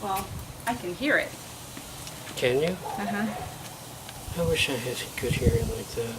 Well, I can hear it. Can you? Uh-huh. I wish I had good hearing like that.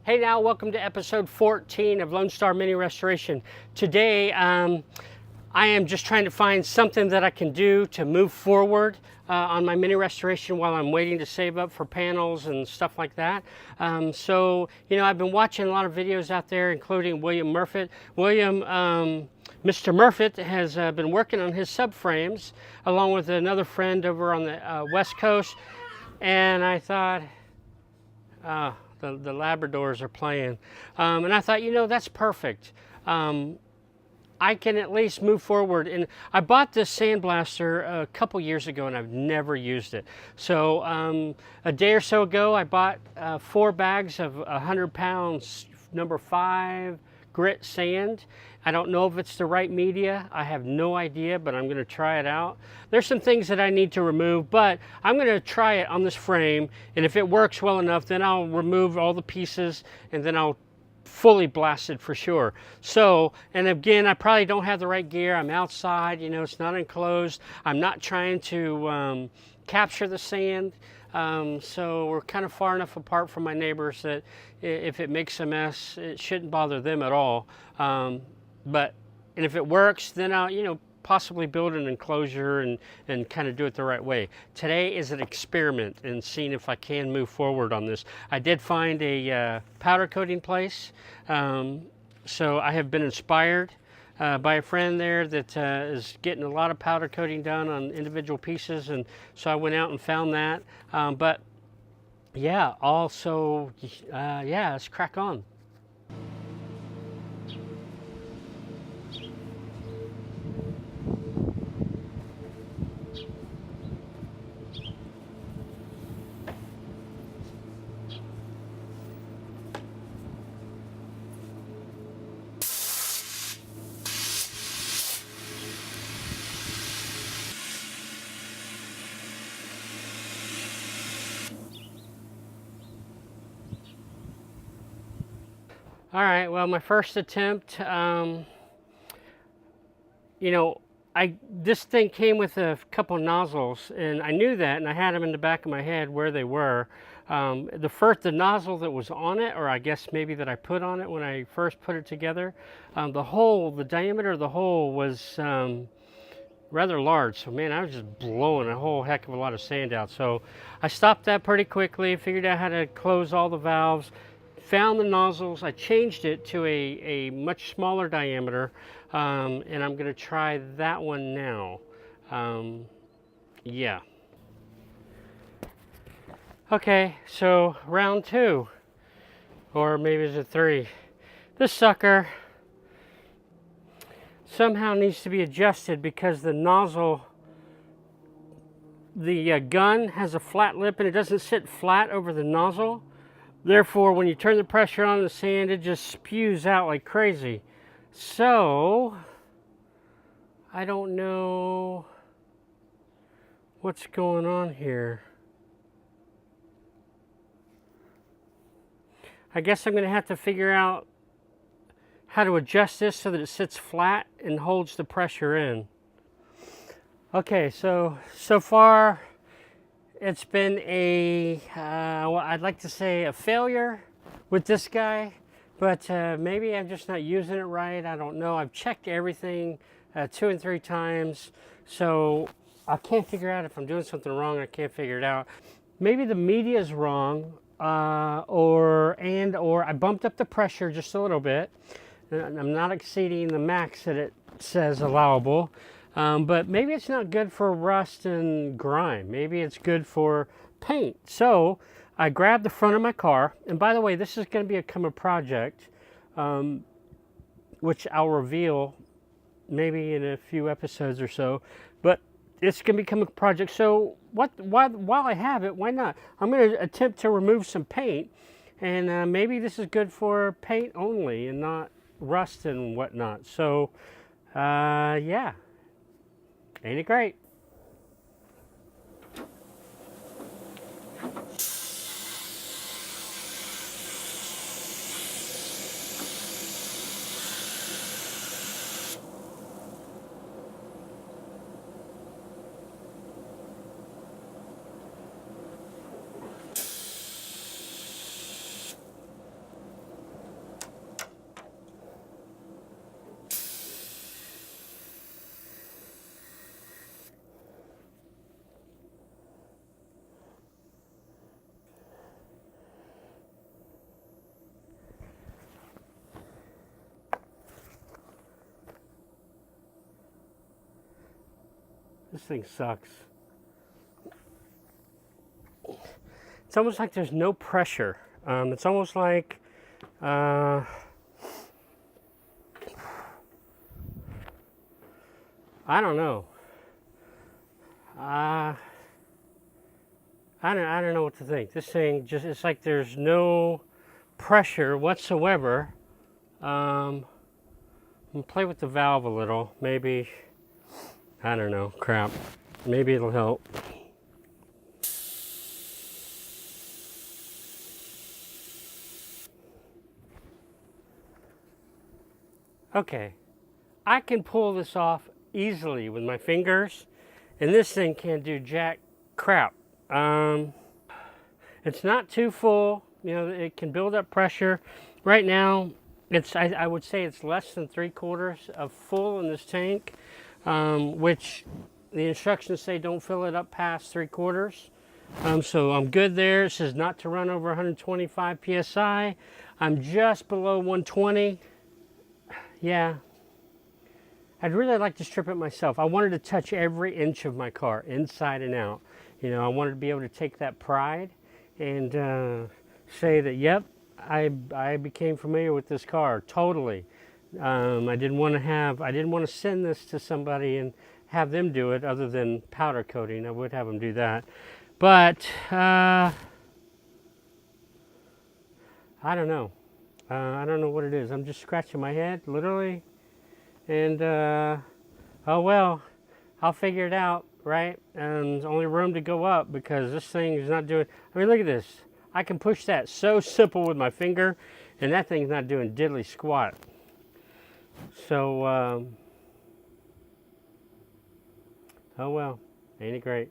Hey now, welcome to episode 14 of Lone Star Mini Restoration. Today, I am just trying to find something that I can do to move forward on my mini restoration while I'm waiting to save up for panels and stuff like that. I've been watching a lot of videos out there, including William Murfitt. Mr. Murfitt has been working on his subframes along with another friend over on the West Coast. And I thought, the Labradors are playing. And I thought, that's perfect. I can at least move forward. And I bought this sandblaster a couple years ago and I've never used it. So a day or so ago, I bought 4 bags of 100 pounds number 5 grit sand. I don't know if it's the right media. I have no idea, but I'm going to try it out. There's some things that I need to remove, but I'm going to try it on this frame. And if it works well enough, then I'll remove all the pieces and then I'll fully blast it for sure. So, and again, I probably don't have the right gear. I'm outside, it's not enclosed. I'm not trying to capture the sand. So we're kind of far enough apart from my neighbors that if it makes a mess, it shouldn't bother them at all. And if it works, then I'll, possibly build an enclosure and kind of do it the right way. Today is an experiment in seeing if I can move forward on this. I did find a powder coating place. So I have been inspired by a friend there that is getting a lot of powder coating done on individual pieces, and so I went out and found that. But yeah, also, let's crack on. All right, well, my first attempt, this thing came with a couple nozzles, and I knew that, and I had them in the back of my head where they were. The nozzle that was on it, or I guess maybe that I put on it when I first put it together, the diameter of the hole was rather large. So man, I was just blowing a whole heck of a lot of sand out. So I stopped that pretty quickly, figured out how to close all the valves, found the nozzles. I changed it to a much smaller diameter, and I'm going to try that one now. Yeah. Okay, so round 2, or maybe it's a 3. This sucker somehow needs to be adjusted because the nozzle, the gun has a flat lip and it doesn't sit flat over the nozzle. Therefore, when you turn the pressure on the sand, it just spews out like crazy. So, I don't know what's going on here. I guess I'm going to have to figure out how to adjust this so that it sits flat and holds the pressure in. Okay, so far it's been I'd like to say a failure with this guy, but maybe I'm just not using it right. I don't know. I've checked everything 2 and 3 times, so I can't figure out if I'm doing something wrong. I can't figure it out. Maybe the media is wrong, or I bumped up the pressure just a little bit. I'm not exceeding the max that it says allowable. But maybe it's not good for rust and grime. Maybe it's good for paint. So I grabbed the front of my car. And by the way, this is going to become a project, which I'll reveal maybe in a few episodes or so. But it's going to become a project. So while I have it, why not? I'm going to attempt to remove some paint, and maybe this is good for paint only and not rust and whatnot. So yeah, ain't it great? This thing sucks. It's almost like there's no pressure. It's almost like I don't know. I don't know what to think. This thing just, it's like there's no pressure whatsoever. I'm gonna play with the valve a little. Maybe, I don't know, crap. Maybe it'll help. Okay, I can pull this off easily with my fingers, and this thing can't do jack crap. It's not too full, you know, it can build up pressure. Right now, I would say it's less than 3/4 of full in this tank, which the instructions say don't fill it up past 3/4. So I'm good there. It says not to run over 125 PSI. I'm just below 120. Yeah, I'd really like to strip it myself. I wanted to touch every inch of my car, inside and out. You know, I wanted to be able to take that pride and say that, yep, I became familiar with this car totally. I didn't want to send this to somebody and have them do it other than powder coating. I would have them do that. But I don't know. I don't know what it is. I'm just scratching my head, literally. And, oh well, I'll figure it out, right? And there's only room to go up because this thing is not doing, I mean, look at this. I can push that so simple with my finger, and that thing's not doing diddly squat. So, oh well, ain't it great?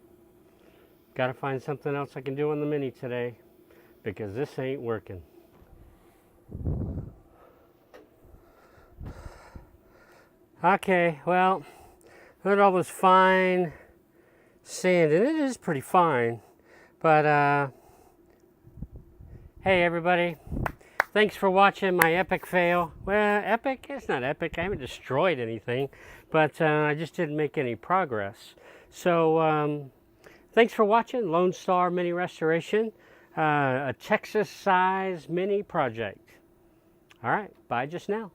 Gotta find something else I can do on the Mini today because this ain't working. Okay, well, look at all this fine sand, and it is pretty fine, but hey everybody, thanks for watching my epic fail. Well, epic? It's not epic, I haven't destroyed anything, but I just didn't make any progress. So, thanks for watching Lone Star Mini Restoration, a Texas size mini project. All right, bye just now.